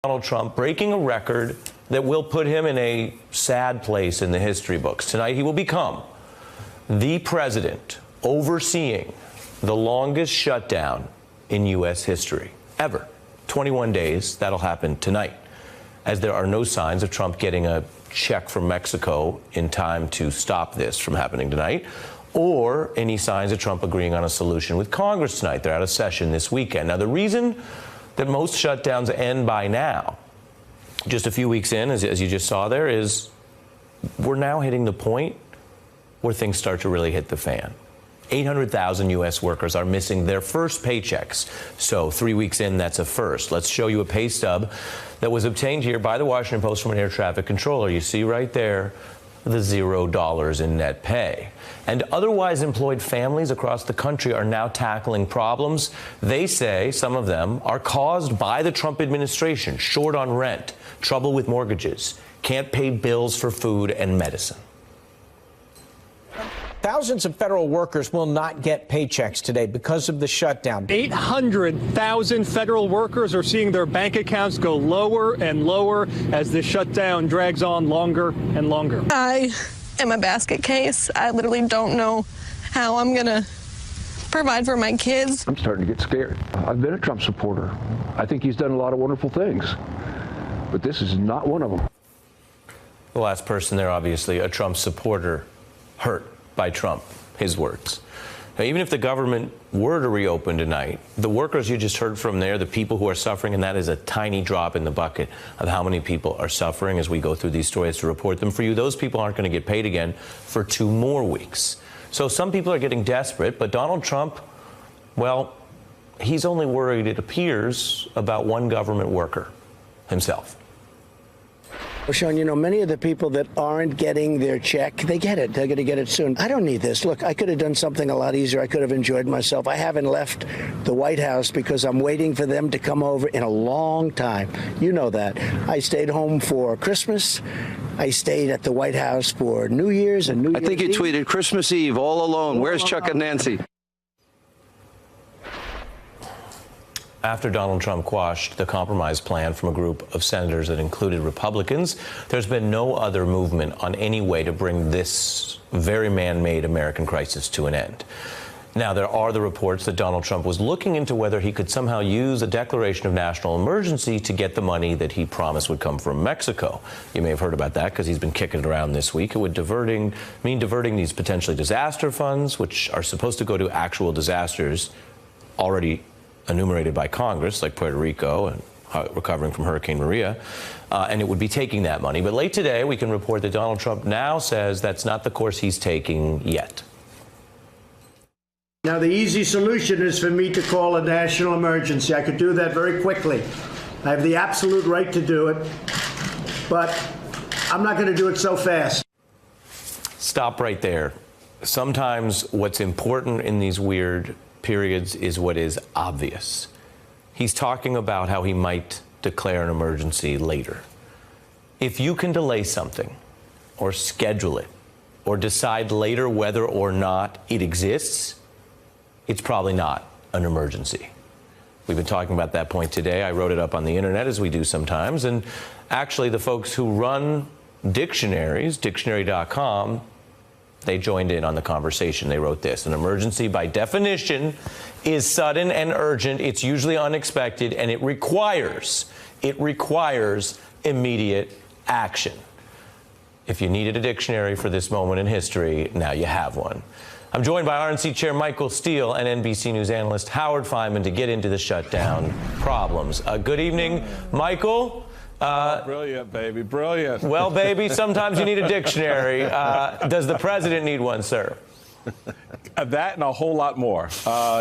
Donald Trump breaking a record that will put him in a sad place in the history books. Tonight, he will become the president overseeing the longest shutdown in U.S. history ever. 21 days. That'll happen tonight, as there are no signs of Trump getting a check from Mexico in time to stop this from happening tonight, or any signs of Trump agreeing on a solution with Congress tonight. They're out of session this weekend. Now, the reason that most shutdowns end by now, just a few weeks in, as you just saw there, is we're now hitting the point where things start to really hit the fan. 800,000 U.S. workers are missing their first paychecks. So 3 weeks in, that's a first. Let's show you a pay stub that was obtained here by the Washington Post from an air traffic controller. You see right there the $0 in net pay. And otherwise employed families across the country are now tackling problems they say, some of them, are caused by the Trump administration. Short on rent, trouble with mortgages, can't pay bills for food and medicine. Thousands of federal workers will not get paychecks today because of the shutdown. 800,000 federal workers are seeing their bank accounts go lower and lower as the shutdown drags on longer and longer. I am a basket case. I literally don't know how I'm going to provide for my kids. I'm starting to get scared. I've been a Trump supporter. I think he's done a lot of wonderful things, but this is not one of them. The last person there, obviously, a Trump supporter, hurt by Trump, his words. Now, even if the government were to reopen tonight, the workers you just heard from there, the people who are suffering, and that is a tiny drop in the bucket of how many people are suffering as we go through these stories to report them for you. Those people aren't going to get paid again for 2 more weeks. So some people are getting desperate, but Donald Trump, well, he's only worried, it appears, about one government worker, himself. Well, Sean, you know, many of the people that aren't getting their check, they get it. They're going to get it soon. I don't need this. Look, I could have done something a lot easier. I could have enjoyed myself. I haven't left the White House because I'm waiting for them to come over in a long time. You know that. I stayed home for Christmas. I stayed at the White House for New Year's and New Year's I think you Eve. tweeted Christmas Eve all alone. Where's Chuck and Nancy? After Donald Trump quashed the compromise plan from a group of senators that included Republicans, there's been no other movement on any way to bring this very man-made American crisis to an end. Now, there are the reports that Donald Trump was looking into whether he could somehow use a declaration of national emergency to get the money that he promised would come from Mexico. You may have heard about that because he's been kicking it around this week. It would mean diverting these potentially disaster funds, which are supposed to go to actual disasters already enumerated by Congress, like Puerto Rico and recovering from Hurricane Maria, and it would be taking that money. But late today, we can report that Donald Trump now says that's not the course he's taking yet. Now, the easy solution is for me to call a national emergency. I could do that very quickly. I have the absolute right to do it, but I'm not going to do it so fast. Stop right there. Sometimes what's important in these weird periods is what is obvious. He's talking about how he might declare an emergency later. If you can delay something or schedule it or decide later whether or not it exists, it's probably not an emergency. We've been talking about that point today. I wrote it up on the internet, as we do sometimes, and actually the folks who run dictionaries, dictionary.com, they joined in on the conversation. They wrote this: an emergency, by definition, is sudden and urgent. It's usually unexpected, and it requires immediate action. If you needed a dictionary for this moment in history, now you have one. I'm joined by RNC Chair Michael Steele and NBC News analyst Howard Fineman to get into the shutdown problems. Good evening, Michael. Brilliant, baby, brilliant. Well, baby, sometimes you need a dictionary. Does the president need one, sir? That and a whole lot more.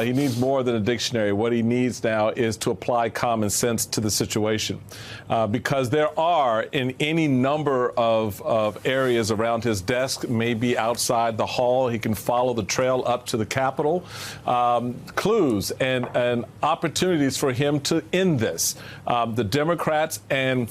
He needs more than a dictionary. What he needs now is to apply common sense to the situation, because there are, in any number of areas around his desk, maybe outside the hall, he can follow the trail up to the Capitol, clues and opportunities for him to end this. The Democrats and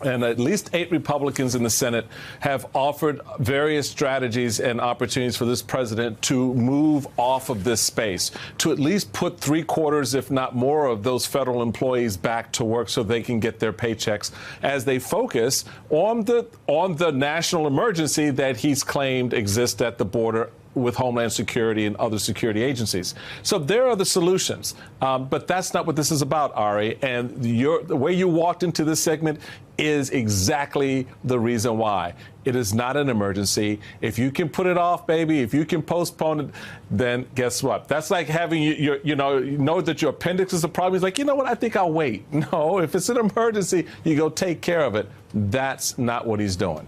and at least 8 Republicans in the Senate have offered various strategies and opportunities for this president to move off of this space, to at least put 3/4, if not more, of those federal employees back to work so they can get their paychecks as they focus on the national emergency that he's claimed exists at the border with Homeland Security and other security agencies. So there are the solutions. But that's not what this is about, Ari. And the way you walked into this segment is exactly the reason why. It is not an emergency. If you can put it off, baby, if you can postpone it, then guess what? That's like having you know that your appendix is a problem. It's like, you know what? I think I'll wait. No, if it's an emergency, you go take care of it. That's not what he's doing.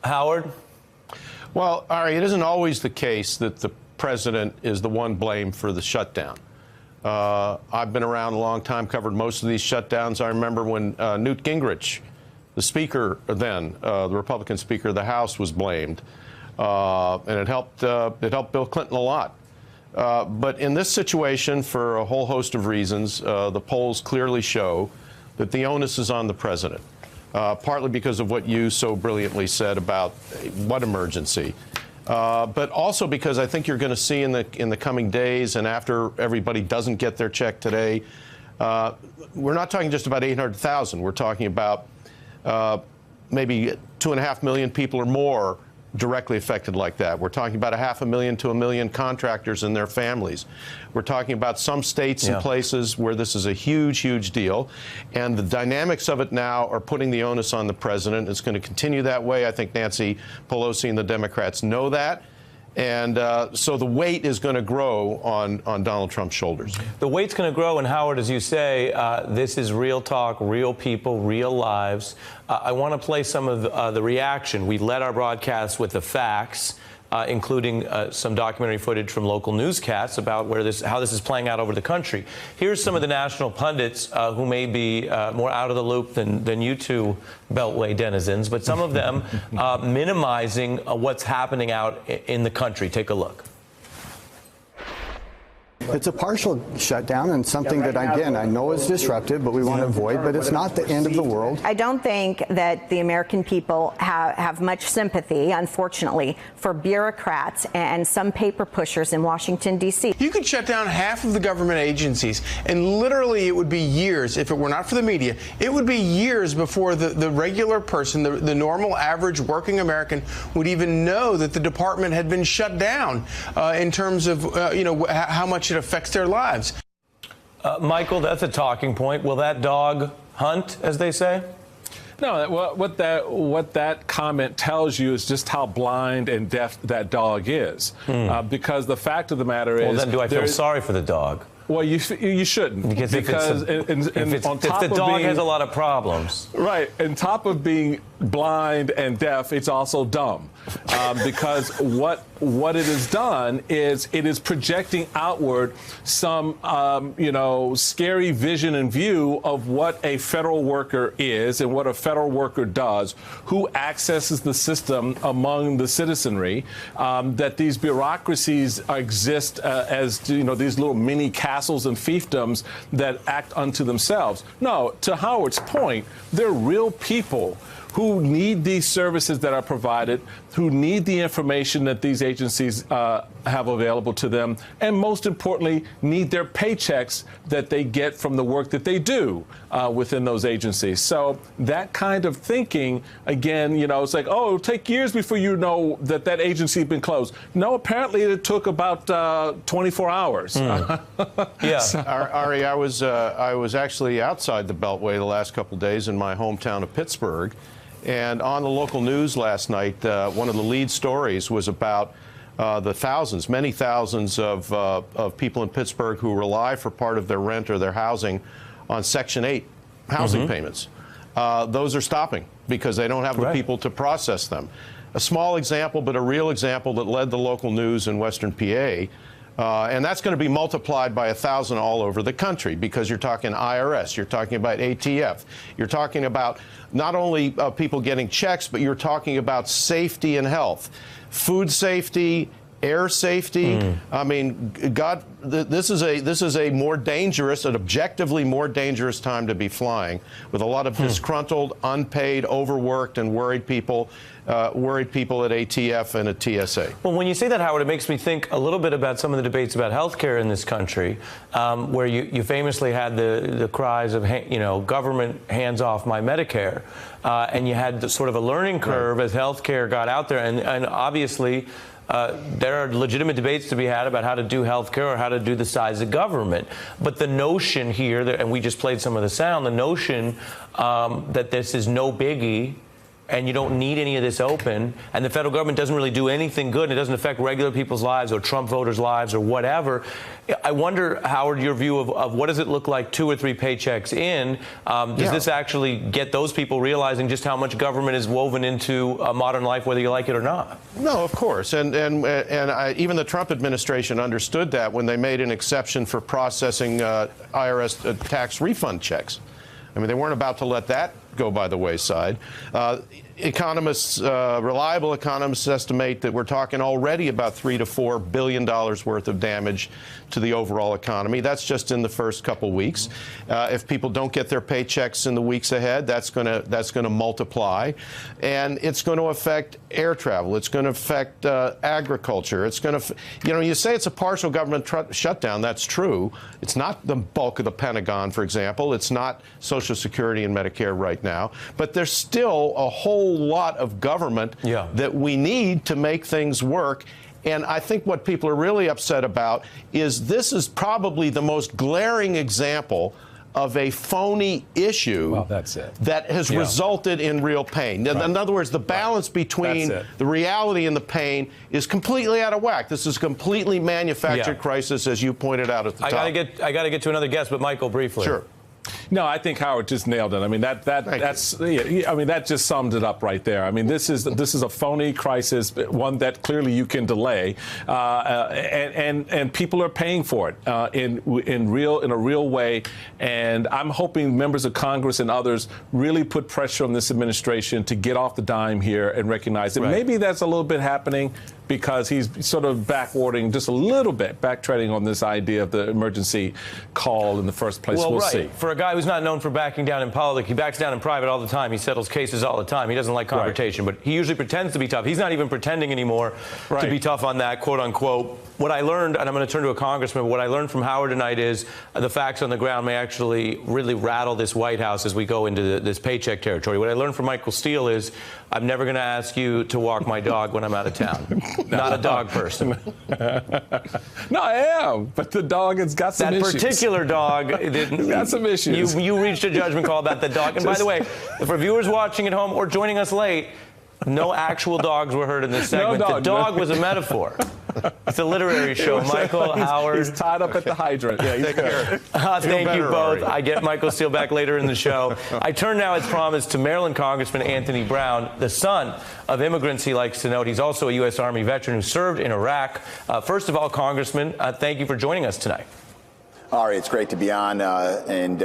Howard? Well, Ari, it isn't always the case that the president is the one blamed for the shutdown. I've been around a long time, covered most of these shutdowns. I remember when Newt Gingrich, the speaker then, the Republican Speaker of the House, was blamed, and it helped Bill Clinton a lot. But in this situation, for a whole host of reasons, the polls clearly show that the onus is on the president. Partly because of what you so brilliantly said about what emergency, but also because I think you're going to see in the coming days and after everybody doesn't get their check today, we're not talking just about 800,000. We're talking about maybe 2.5 million people or more directly affected like that. We're talking about 500,000 to 1 million contractors and their families. We're talking about some states and places where this is a huge, huge deal. And the dynamics of it now are putting the onus on the president. It's going to continue that way. I think Nancy Pelosi and the Democrats know that. And so the weight is going to grow on Donald Trump's shoulders. The weight's going to grow, and Howard, as you say, this is real talk, real people, real lives. I want to play some of the reaction. We led our broadcast with the facts, including some documentary footage from local newscasts about how this is playing out over the country. Here's some of the national pundits who may be more out of the loop than you two Beltway denizens, but some of them minimizing what's happening out in the country. Take a look. It's a partial shutdown and something that, again, I know is disruptive, but we want to avoid, but it's not the end of the world. I don't think that the American people have much sympathy, unfortunately, for bureaucrats and some paper pushers in Washington, D.C. You could shut down half of the government agencies, and literally it would be years, if it were not for the media, it would be years before the regular person, the normal, average, working American would even know that the department had been shut down in terms of, how much it affects their lives. Michael, that's a talking point. Will that dog hunt, as they say? No, what that comment tells you is just how blind and deaf that dog is. Because the fact of the matter is... Well, then do I feel sorry for the dog? Well, you shouldn't. Because if the dog has a lot of problems. Right. On top of being blind and deaf, it's also dumb. Because what it has done is it is projecting outward some, scary vision and view of what a federal worker is and what a federal worker does, who accesses the system among the citizenry, that these bureaucracies exist as, these little mini castles and fiefdoms that act unto themselves. No, to Howard's point, they're real people who need these services that are provided, who need the information that these agencies have available to them, and most importantly, need their paychecks that they get from the work that they do within those agencies. So that kind of thinking, again, it's like, oh, it'll take years before you know that agency has been closed. No, apparently it took about 24 hours. Yeah. Ari, I was actually outside the Beltway the last couple of days in my hometown of Pittsburgh. And on the local news last night, one of the lead stories was about the many thousands of people in Pittsburgh who rely for part of their rent or their housing on Section 8 housing payments. Those are stopping because they don't have the people to process them. A small example, but a real example that led the local news in Western PA. And that's going to be multiplied by 1,000 all over the country because you're talking IRS, you're talking about ATF, you're talking about not only people getting checks, but you're talking about safety and health, food safety, air safety. I mean, God, this is a more dangerous, an objectively more dangerous time to be flying, with a lot of disgruntled, unpaid, overworked, and worried people at ATF and at TSA. Well, when you say that, Howard, it makes me think a little bit about some of the debates about health care in this country, where you famously had the cries of, government hands off my Medicare, and you had sort of a learning curve as health care got out there, and obviously there are legitimate debates to be had about how to do health care or how to do the size of government. But the notion here, and we just played some of the sound, the notion that this is no biggie, and you don't need any of this open, and the federal government doesn't really do anything good, and it doesn't affect regular people's lives or Trump voters' lives or whatever. I wonder, Howard, your view of what does it look like 2 or 3 paychecks in? Does this actually get those people realizing just how much government is woven into modern life, whether you like it or not? No, of course. And even the Trump administration understood that when they made an exception for processing IRS tax refund checks. I mean, they weren't about to let that go by the wayside. Economists, reliable economists estimate that we're talking already about $3 to $4 billion worth of damage to the overall economy. That's just in the first couple weeks. If people don't get their paychecks in the weeks ahead, that's going to multiply, and it's going to affect air travel. It's going to affect agriculture. It's going to, you say it's a partial government shutdown. That's true. It's not the bulk of the Pentagon, for example. It's not Social Security and Medicare right now, but there's still a whole lot of government that we need to make things work. And I think what people are really upset about is this is probably the most glaring example of a phony issue that has resulted in real pain. In other words, the balance between the reality and the pain is completely out of whack. This is a completely manufactured crisis, as you pointed out at the top. I got to get to another guest, but Michael, briefly. Sure. No, I think Howard just nailed it. I mean, that just sums it up right there. I mean, this is a phony crisis, one that clearly you can delay, and people are paying for it in a real way. And I'm hoping members of Congress and others really put pressure on this administration to get off the dime here and recognize that maybe that's a little bit happening, because he's sort of backwarding just a little bit, backtracking on this idea of the emergency call in the first place. We'll see. For a guy who's not known for backing down in public, he backs down in private all the time. He settles cases all the time. He doesn't like confrontation, but he usually pretends to be tough. He's not even pretending anymore to be tough on that, quote unquote. What I learned, and I'm going to turn to a congressman, what I learned from Howard tonight is the facts on the ground may actually really rattle this White House as we go into this paycheck territory. What I learned from Michael Steele is I'm never going to ask you to walk my dog when I'm out of town. Not a dog person. No, I am, but the dog has got some issues. That particular dog got some issues. You reached a judgment call about the dog. And by the way, for viewers watching at home or joining us late, no actual dogs were heard in this segment. The dog was a metaphor. It's a literary show. Michael, Howard. He's tied up at the hydrant. Yeah, he's good. Thank you both. I get Michael Steele back later in the show. I turn now, as promised, to Maryland Congressman Anthony Brown, the son of immigrants, he likes to note. He's also a U.S. Army veteran who served in Iraq. First of all, Congressman, thank you for joining us tonight. Ari, it's great to be on, and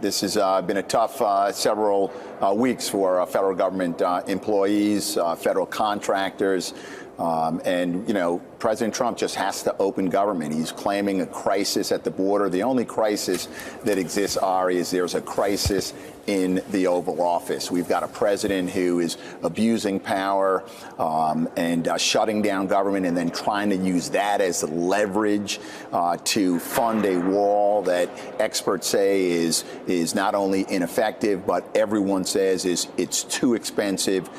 this has been a tough several weeks for federal government employees, federal contractors, and, President Trump just has to open government. He's claiming a crisis at the border. The only crisis that exists, Ari, is there's a crisis in the Oval Office. We've got a president who is abusing power and shutting down government, and then trying to use that as leverage to fund a wall that experts say is not only ineffective, but everyone says it's too expensive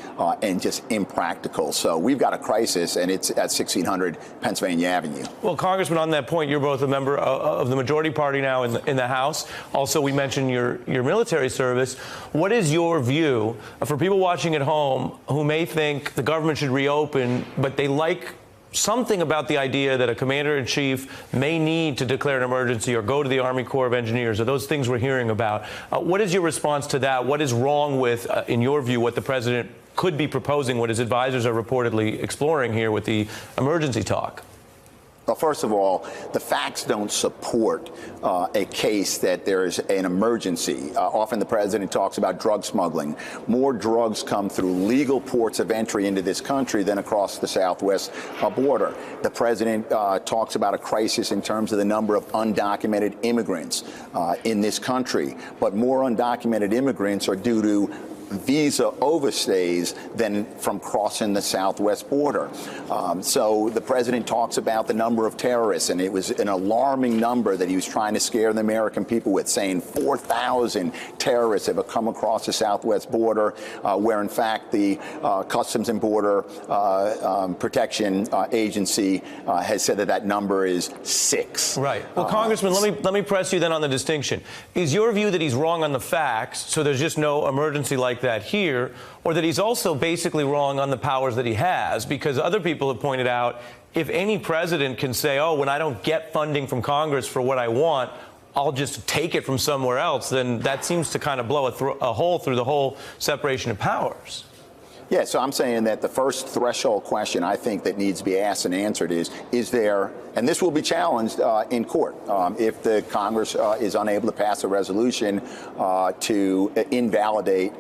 and just impractical. So we've got a crisis, and it's at 1600 Pennsylvania Avenue. Well, Congressman, on that point, you're both a member of the majority party now in the House. Also, we mentioned your military service. What is your view for people watching at home who may think the government should reopen, but they like something about the idea that a commander-in-chief may need to declare an emergency or go to the Army Corps of Engineers, or those things we're hearing about? What is your response to that? What is wrong with, in your view, what the president could be proposing, what his advisors are reportedly exploring here with the emergency talk? Well, first of all, the facts don't support a case that there is an emergency. Often the president talks about drug smuggling. More drugs come through legal ports of entry into this country than across the southwest border. The president talks about a crisis in terms of the number of undocumented immigrants in this country. But more undocumented immigrants are due to visa overstays than from crossing the southwest border. So the president talks about the number of terrorists, and it was an alarming number that he was trying to scare the American people with, saying 4,000 terrorists have come across the southwest border, where in fact the Customs and Border Protection Agency has said that that number is 6. Right. Well, Congressman, let me press you then on the distinction. Is your view that he's wrong on the facts, so there's just no emergency like that here, or that he's also basically wrong on the powers that he has? Because other people have pointed out, if any president can say, oh, when I don't get funding from Congress for what I want, I'll just take it from somewhere else, then that seems to kind of blow a hole through the whole separation of powers. Yeah, so I'm saying that the first threshold question I think that needs to be asked and answered is there, and this will be challenged in court, if the Congress is unable to pass a resolution to invalidate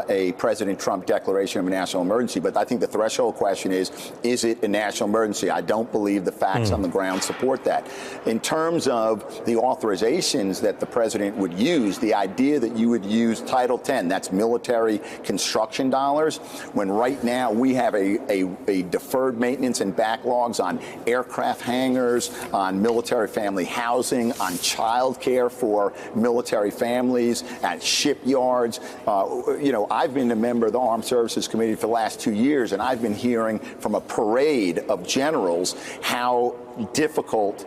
a President Trump declaration of a national emergency. But I think the threshold question is it a national emergency? I don't believe the facts on the ground support that. In terms of the authorizations that the president would use, the idea that you would use Title 10, that's military construction dollars, when right now we have a deferred maintenance and backlogs on aircraft hangars, on military family housing, on child care for military families, at shipyards. I've been a member of the Armed Services Committee for the last 2 years, and I've been hearing from a parade of generals how difficult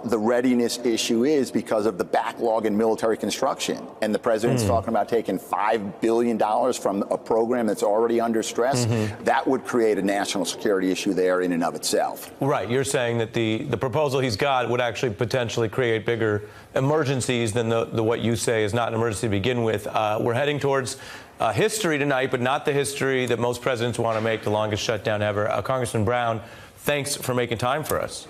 the readiness issue is because of the backlog in military construction. And the president's talking about taking $5 billion from a program that's already under stress. That would create a national security issue there in and of itself. Right. You're saying that the proposal he's got would actually potentially create bigger emergencies than the what you say is not an emergency to begin with. We're heading towards history tonight, but not the history that most presidents want to make, the longest shutdown ever. Congressman Brown, thanks for making time for us.